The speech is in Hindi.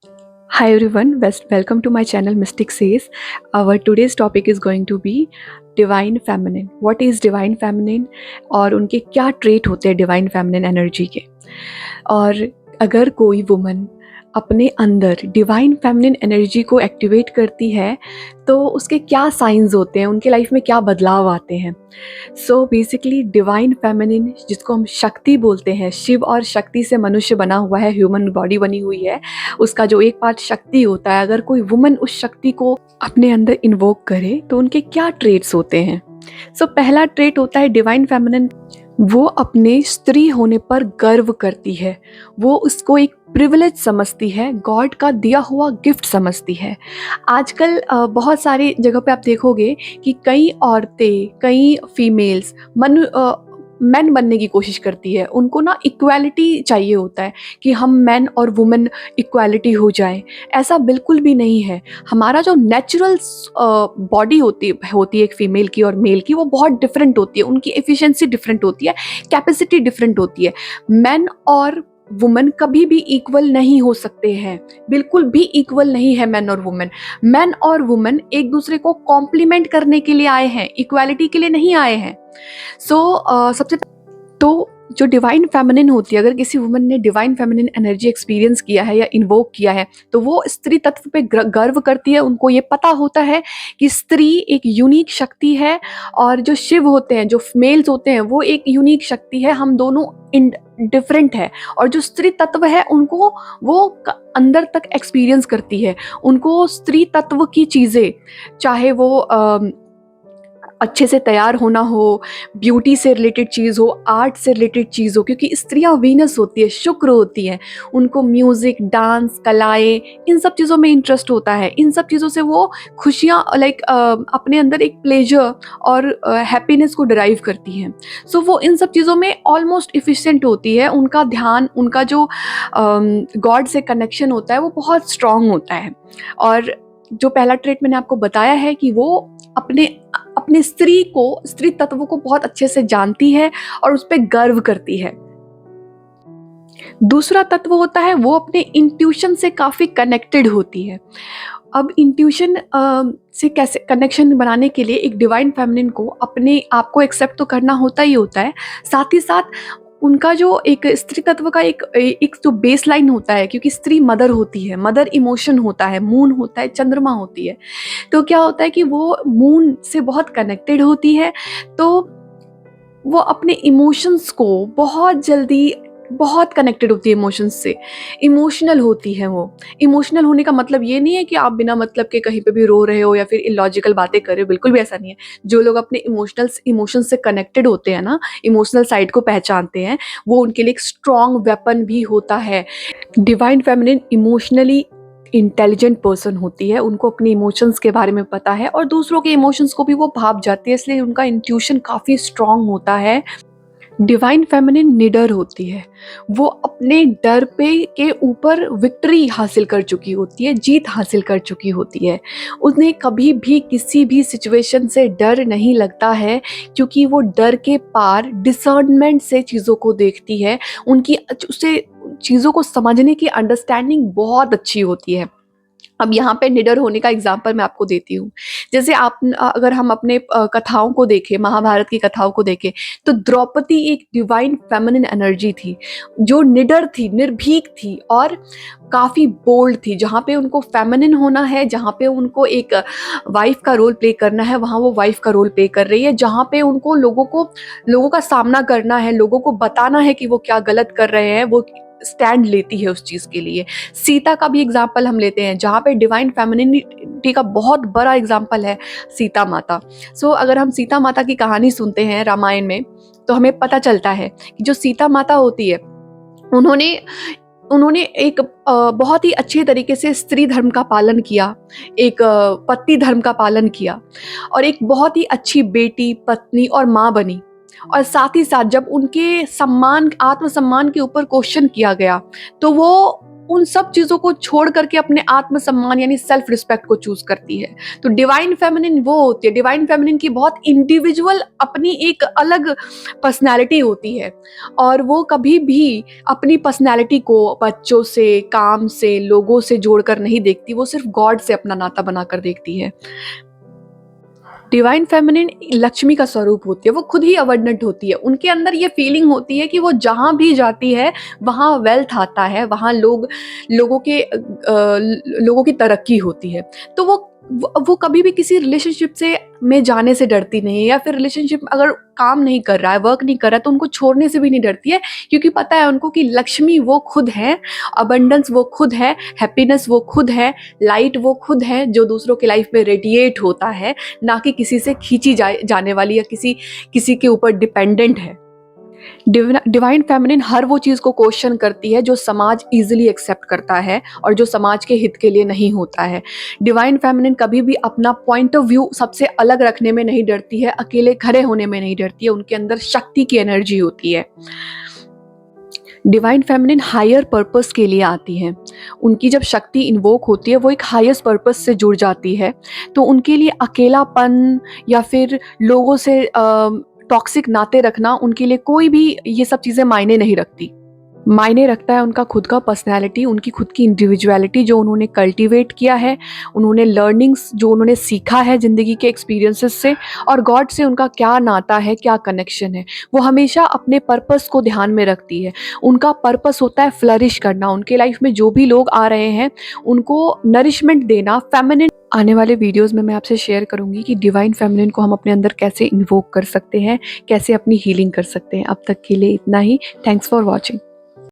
Hi everyone, welcome to my channel Mystic Says. Our today's topic is going to be Divine Feminine. What is Divine Feminine और उनके क्या ट्रेट होते हैं Divine Feminine एनर्जी के। और अगर कोई वुमन अपने अंदर डिवाइन फेमिनिन एनर्जी को एक्टिवेट करती है तो उसके क्या साइंस होते हैं, उनके लाइफ में क्या बदलाव आते हैं। सो बेसिकली डिवाइन फेमिनिन, जिसको हम शक्ति बोलते हैं, शिव और शक्ति से मनुष्य बना हुआ है, ह्यूमन बॉडी बनी हुई है, उसका जो एक पार्ट शक्ति होता है, अगर कोई वुमन उस शक्ति को अपने अंदर इन्वोक करे तो उनके क्या ट्रेट्स होते हैं। सो पहला ट्रेट होता है डिवाइन फेमिनिन, वो अपने स्त्री होने पर गर्व करती है, वो उसको एक प्रिविलेज समझती है, गॉड का दिया हुआ गिफ्ट समझती है। आजकल बहुत सारी जगह पे आप देखोगे कि कई औरतें, कई फीमेल्स मैन बनने की कोशिश करती है। उनको ना इक्वालिटी चाहिए होता है कि हम मैन और वुमेन इक्वालिटी हो जाए। ऐसा बिल्कुल भी नहीं है। हमारा जो नेचुरल बॉडी होती है एक फीमेल की और मेल की, वो बहुत डिफरेंट होती है, उनकी एफिशिएंसी डिफरेंट होती है, कैपेसिटी डिफरेंट होती है। मैन और वुमेन कभी भी इक्वल नहीं हो सकते हैं, बिल्कुल भी इक्वल नहीं है मैन और वुमेन। मैन और वुमेन एक दूसरे को कॉम्प्लीमेंट करने के लिए आए हैं, इक्वालिटी के लिए नहीं आए हैं। सबसे तो जो डिवाइन फेमिनिन होती है, अगर किसी वुमन ने डिवाइन फेमिनिन एनर्जी एक्सपीरियंस किया है या इन्वोक किया है तो वो स्त्री तत्व पे गर्व करती है। उनको ये पता होता है कि स्त्री एक यूनिक शक्ति है और जो शिव होते हैं, जो मेल्स होते हैं, वो एक यूनिक शक्ति है। हम दोनों डिफरेंट है और जो स्त्री तत्व है उनको वो अंदर तक एक्सपीरियंस करती है। उनको स्त्री तत्व की चीज़ें, चाहे वो अच्छे से तैयार होना हो, ब्यूटी से रिलेटेड चीज़ हो, आर्ट से रिलेटेड चीज़ हो, क्योंकि स्त्रियाँ वीनस होती है, शुक्र होती हैं, उनको म्यूज़िक, डांस, कलाएँ, इन सब चीज़ों में इंटरेस्ट होता है। इन सब चीज़ों से वो खुशियाँ अपने अंदर एक प्लेजर और हैप्पीनेस को डिराइव करती हैं। सो वो इन सब चीज़ों में ऑलमोस्ट एफिशिएंट होती है। उनका ध्यान, उनका जो गॉड से कनेक्शन होता है वो बहुत स्ट्रॉन्ग होता है। और जो पहला ट्रेट मैंने आपको बताया है कि वो अपने अपने स्त्री तत्व को बहुत अच्छे से जानती है और उस पर गर्व करती है। दूसरा तत्व होता है वो अपने इंट्यूशन से काफ़ी कनेक्टेड होती है। अब इंट्यूशन से कैसे कनेक्शन बनाने के लिए एक डिवाइन फेमिनिन को अपने आप को एक्सेप्ट तो करना होता ही होता है, साथ ही साथ उनका जो एक स्त्री तत्व का एक जो बेस लाइन होता है, क्योंकि स्त्री मदर होती है, मदर इमोशन होता है, मून होता है, चंद्रमा होती है। तो क्या होता है कि वो मून से बहुत कनेक्टेड होती है, तो वो अपने इमोशंस को बहुत जल्दी, बहुत कनेक्टेड होती है इमोशंस से, इमोशनल होती है वो। इमोशनल होने का मतलब ये नहीं है कि आप बिना मतलब के कहीं पे भी रो रहे हो या फिर इलॉजिकल बातें कर रहे हो, बिल्कुल भी ऐसा नहीं है। जो लोग अपने इमोशन से कनेक्टेड होते हैं ना, इमोशनल साइड को पहचानते हैं, वो उनके लिए एक स्ट्रॉन्ग वेपन भी होता है। Divine feminine emotionally intelligent person होती है, उनको अपने इमोशंस के बारे में पता है और दूसरों के इमोशंस को भी वो भाप जाती है, इसलिए उनका इंट्यूशन काफ़ी स्ट्रॉन्ग होता है। डिवाइन फेमिनिन निडर होती है, वो अपने डर पे के ऊपर विक्ट्री हासिल कर चुकी होती है, जीत हासिल कर चुकी होती है। उन्हें कभी भी किसी भी सिचुएशन से डर नहीं लगता है, क्योंकि वो डर के पार डिसर्नमेंट से चीज़ों को देखती है। उनकी उसे चीज़ों को समझने की अंडरस्टैंडिंग बहुत अच्छी होती है। अब यहाँ पे निडर होने का एग्जाम्पल मैं आपको देती हूँ। जैसे अगर हम अपने कथाओं को देखें, महाभारत की कथाओं को देखें, तो द्रौपदी एक डिवाइन फेमिनिन एनर्जी थी, जो निडर थी, निर्भीक थी और काफ़ी बोल्ड थी। जहाँ पे उनको फेमिनिन होना है, जहाँ पे उनको एक वाइफ का रोल प्ले करना है, वहाँ वो वाइफ का रोल प्ले कर रही है। जहाँ पे उनको लोगों का सामना करना है, लोगों को बताना है कि वो क्या गलत कर रहे हैं, वो स्टैंड लेती है उस चीज़ के लिए। सीता का भी एग्जाम्पल हम लेते हैं, जहाँ पे डिवाइन फेमिनिटी का बहुत बड़ा एग्जाम्पल है सीता माता। अगर हम सीता माता की कहानी सुनते हैं रामायण में, तो हमें पता चलता है कि जो सीता माता होती है, उन्होंने उन्होंने एक बहुत ही अच्छे तरीके से स्त्री धर्म का पालन किया, एक पति धर्म का पालन किया और एक बहुत ही अच्छी बेटी, पत्नी और माँ बनी। और साथ ही साथ जब उनके आत्मसम्मान के ऊपर क्वेश्चन किया गया, तो वो उन सब चीज़ों को छोड़ करके अपने आत्मसम्मान यानी सेल्फ रिस्पेक्ट को चूज़ करती है। तो डिवाइन फेमिनिन वो होती है, डिवाइन फेमिनिन की बहुत इंडिविजुअल अपनी एक अलग पर्सनैलिटी होती है, और वो कभी भी अपनी पर्सनैलिटी को बच्चों से, काम से, लोगों से जोड़कर नहीं देखती, वो सिर्फ गॉड से अपना नाता बनाकर देखती है। डिवाइन फेमिनिन लक्ष्मी का स्वरूप होती है, वो खुद ही अबंडेंट होती है, उनके अंदर ये फीलिंग होती है कि वो जहाँ भी जाती है वहाँ वेल्थ आता है, वहाँ लोगों की तरक्की होती है। तो वो कभी भी किसी रिलेशनशिप में जाने से डरती नहीं है, या फिर रिलेशनशिप अगर काम नहीं कर रहा है, वर्क नहीं कर रहा है, तो उनको छोड़ने से भी नहीं डरती है, क्योंकि पता है उनको कि लक्ष्मी वो खुद है, अबंडेंस वो खुद है, हैप्पीनेस वो खुद है, लाइट वो खुद है जो दूसरों के लाइफ में रेडिएट होता है, ना कि किसी से खींची जाने वाली या किसी के ऊपर डिपेंडेंट है। डिवाइन फेमिनिन हर वो चीज़ को क्वेश्चन करती है जो समाज इजीली एक्सेप्ट करता है और जो समाज के हित के लिए नहीं होता है। डिवाइन फेमिनिन कभी भी अपना पॉइंट ऑफ व्यू सबसे अलग रखने में नहीं डरती है, अकेले खड़े होने में नहीं डरती है, उनके अंदर शक्ति की एनर्जी होती है। डिवाइन फेमिनिन हायर पर्पस के लिए आती है, उनकी जब शक्ति इन्वोक होती है वो एक हाईएस्ट पर्पस से जुड़ जाती है, तो उनके लिए अकेलापन या फिर लोगों से टॉक्सिक नाते रखना उनके लिए कोई भी ये सब चीज़ें मायने नहीं रखती। मायने रखता है उनका खुद का पर्सनैलिटी, उनकी खुद की इंडिविजुअलिटी जो उन्होंने कल्टीवेट किया है, उन्होंने लर्निंग्स जो उन्होंने सीखा है ज़िंदगी के एक्सपीरियंसेस से, और गॉड से उनका क्या नाता है, क्या कनेक्शन है। वो हमेशा अपने पर्पस को ध्यान में रखती है, उनका पर्पस होता है फ्लरिश करना, उनके लाइफ में जो भी लोग आ रहे हैं उनको नरिशमेंट देना, फेमिनिन। आने वाले वीडियोस में मैं आपसे शेयर करूंगी कि डिवाइन फेमिनिन को हम अपने अंदर कैसे इन्वोक कर सकते हैं, कैसे अपनी हीलिंग कर सकते हैं। अब तक के लिए इतना ही। Thanks for watching.